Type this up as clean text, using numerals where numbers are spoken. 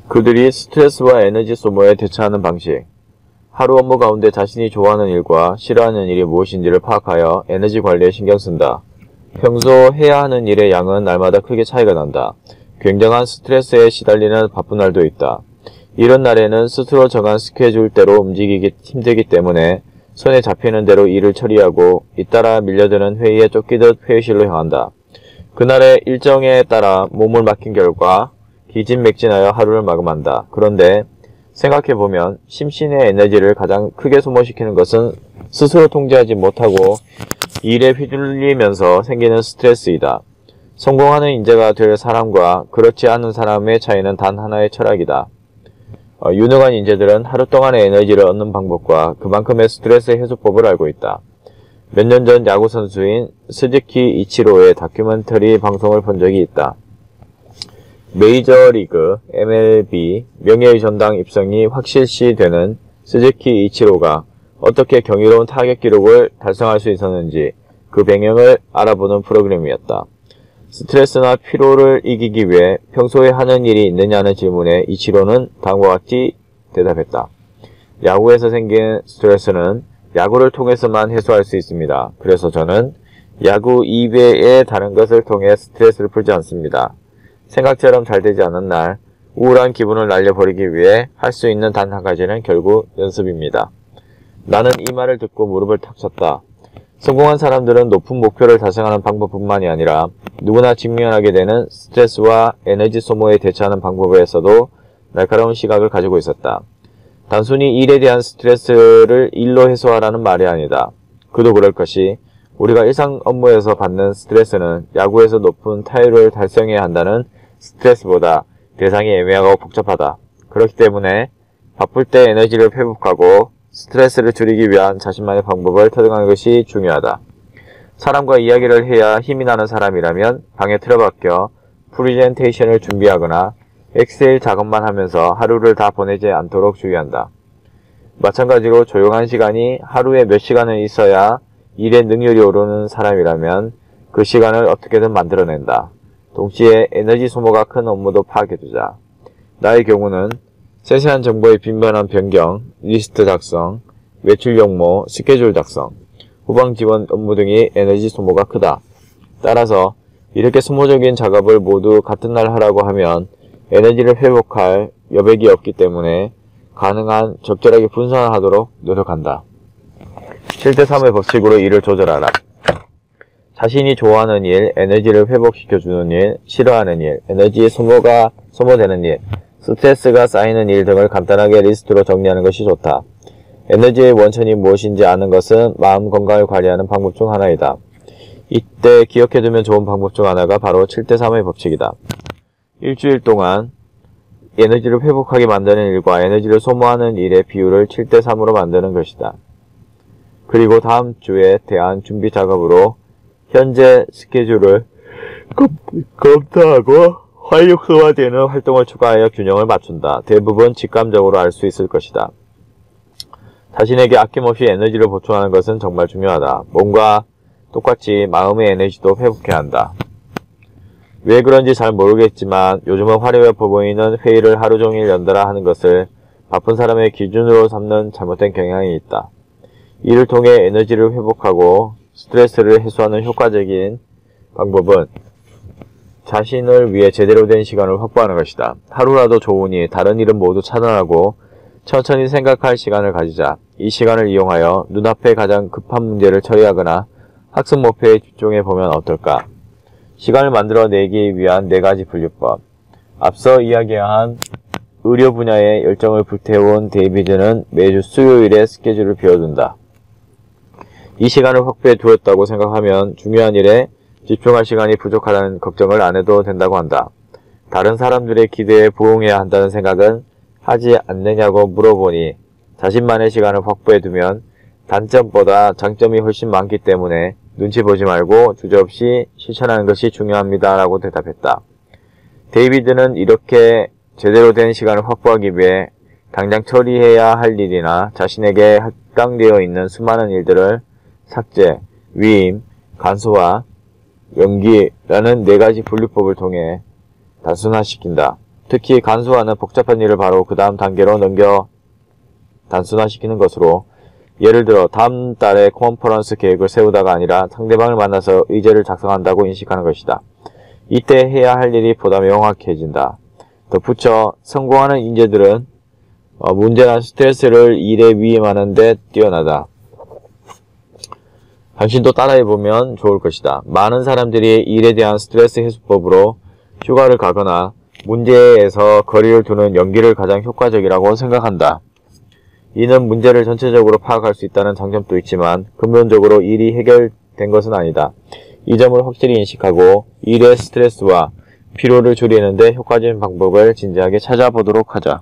그들이 스트레스와 에너지 소모에 대처하는 방식. 하루 업무 가운데 자신이 좋아하는 일과 싫어하는 일이 무엇인지를 파악하여 에너지 관리에 신경 쓴다. 평소 해야 하는 일의 양은 날마다 크게 차이가 난다. 굉장한 스트레스에 시달리는 바쁜 날도 있다. 이런 날에는 스스로 정한 스케줄대로 움직이기 힘들기 때문에 손에 잡히는 대로 일을 처리하고 잇따라 밀려드는 회의에 쫓기듯 회의실로 향한다. 그날의 일정에 따라 몸을 맡긴 결과 기진맥진하여 하루를 마감한다. 그런데 생각해보면 심신의 에너지를 가장 크게 소모시키는 것은 스스로 통제하지 못하고 일에 휘둘리면서 생기는 스트레스이다. 성공하는 인재가 될 사람과 그렇지 않은 사람의 차이는 단 하나의 철학이다. 유능한 인재들은 하루 동안의 에너지를 얻는 방법과 그만큼의 스트레스 해소법을 알고 있다. 몇 년 전 야구 선수인 스즈키 이치로의 다큐멘터리 방송을 본 적이 있다. 메이저리그 MLB 명예의 전당 입성이 확실시되는 스즈키 이치로가 어떻게 경이로운 타격 기록을 달성할 수 있었는지 그 배경을 알아보는 프로그램이었다. 스트레스나 피로를 이기기 위해 평소에 하는 일이 있느냐는 질문에 이치로는 다음과 같이 대답했다. 야구에서 생긴 스트레스는 야구를 통해서만 해소할 수 있습니다. 그래서 저는 야구 이외의 다른 것을 통해 스트레스를 풀지 않습니다. 생각처럼 잘 되지 않은 날 우울한 기분을 날려버리기 위해 할 수 있는 단 한 가지는 결국 연습입니다. 나는 이 말을 듣고 무릎을 탁 쳤다. 성공한 사람들은 높은 목표를 달성하는 방법뿐만이 아니라 누구나 직면하게 되는 스트레스와 에너지 소모에 대처하는 방법에서도 날카로운 시각을 가지고 있었다. 단순히 일에 대한 스트레스를 일로 해소하라는 말이 아니다. 그도 그럴 것이 우리가 일상 업무에서 받는 스트레스는 야구에서 높은 타율을 달성해야 한다는 스트레스보다 대상이 애매하고 복잡하다. 그렇기 때문에 바쁠 때 에너지를 회복하고 스트레스를 줄이기 위한 자신만의 방법을 터득하는 것이 중요하다. 사람과 이야기를 해야 힘이 나는 사람이라면 방에 틀어박혀 프리젠테이션을 준비하거나 엑셀 작업만 하면서 하루를 다 보내지 않도록 주의한다. 마찬가지로 조용한 시간이 하루에 몇 시간은 있어야 일의 능률이 오르는 사람이라면 그 시간을 어떻게든 만들어낸다. 동시에 에너지 소모가 큰 업무도 파악해두자. 나의 경우는 세세한 정보의 빈번한 변경, 리스트 작성, 외출 용모, 스케줄 작성, 후방 지원 업무 등이 에너지 소모가 크다. 따라서 이렇게 소모적인 작업을 모두 같은 날 하라고 하면 에너지를 회복할 여백이 없기 때문에 가능한 적절하게 분산하도록 노력한다. 7대3의 법칙으로 일을 조절하라. 자신이 좋아하는 일, 에너지를 회복시켜주는 일, 싫어하는 일, 에너지 소모되는 일, 스트레스가 쌓이는 일 등을 간단하게 리스트로 정리하는 것이 좋다. 에너지의 원천이 무엇인지 아는 것은 마음 건강을 관리하는 방법 중 하나이다. 이때 기억해두면 좋은 방법 중 하나가 바로 7대3의 법칙이다. 일주일 동안 에너지를 회복하게 만드는 일과 에너지를 소모하는 일의 비율을 7대3으로 만드는 것이다. 그리고 다음 주에 대한 준비 작업으로 현재 스케줄을 검토하고 활력소화되는 활동을 추가하여 균형을 맞춘다. 대부분 직감적으로 알 수 있을 것이다. 자신에게 아낌없이 에너지를 보충하는 것은 정말 중요하다. 몸과 똑같이 마음의 에너지도 회복해야 한다. 왜 그런지 잘 모르겠지만 요즘은 화려해 보이는 회의를 하루 종일 연달아 하는 것을 바쁜 사람의 기준으로 삼는 잘못된 경향이 있다. 이를 통해 에너지를 회복하고 스트레스를 해소하는 효과적인 방법은 자신을 위해 제대로 된 시간을 확보하는 것이다. 하루라도 좋으니 다른 일은 모두 차단하고 천천히 생각할 시간을 가지자. 이 시간을 이용하여 눈앞에 가장 급한 문제를 처리하거나 학습 목표에 집중해보면 어떨까? 시간을 만들어내기 위한 4가지 분류법. 앞서 이야기한 의료 분야에 열정을 불태운 데이비드는 매주 수요일에 스케줄을 비워둔다. 이 시간을 확보해 두었다고 생각하면 중요한 일에 집중할 시간이 부족하다는 걱정을 안 해도 된다고 한다. 다른 사람들의 기대에 부응해야 한다는 생각은 하지 않느냐고 물어보니 자신만의 시간을 확보해두면 단점보다 장점이 훨씬 많기 때문에 눈치 보지 말고 주저없이 실천하는 것이 중요합니다. 라고 대답했다. 데이비드는 이렇게 제대로 된 시간을 확보하기 위해 당장 처리해야 할 일이나 자신에게 할당되어 있는 수많은 일들을 삭제, 위임, 간소화, 연기라는 4가지 분류법을 통해 단순화시킨다. 특히 간소화는 복잡한 일을 바로 그 다음 단계로 넘겨 단순화시키는 것으로, 예를 들어 다음 달에 컨퍼런스 계획을 세우다가 아니라 상대방을 만나서 의제를 작성한다고 인식하는 것이다. 이때 해야 할 일이 보다 명확해진다. 덧붙여 성공하는 인재들은 문제나 스트레스를 일에 위임하는 데 뛰어나다. 당신도 따라해보면 좋을 것이다. 많은 사람들이 일에 대한 스트레스 해소법으로 휴가를 가거나 문제에서 거리를 두는 연기를 가장 효과적이라고 생각한다. 이는 문제를 전체적으로 파악할 수 있다는 장점도 있지만 근본적으로 일이 해결된 것은 아니다. 이 점을 확실히 인식하고 일의 스트레스와 피로를 줄이는 데 효과적인 방법을 진지하게 찾아보도록 하자.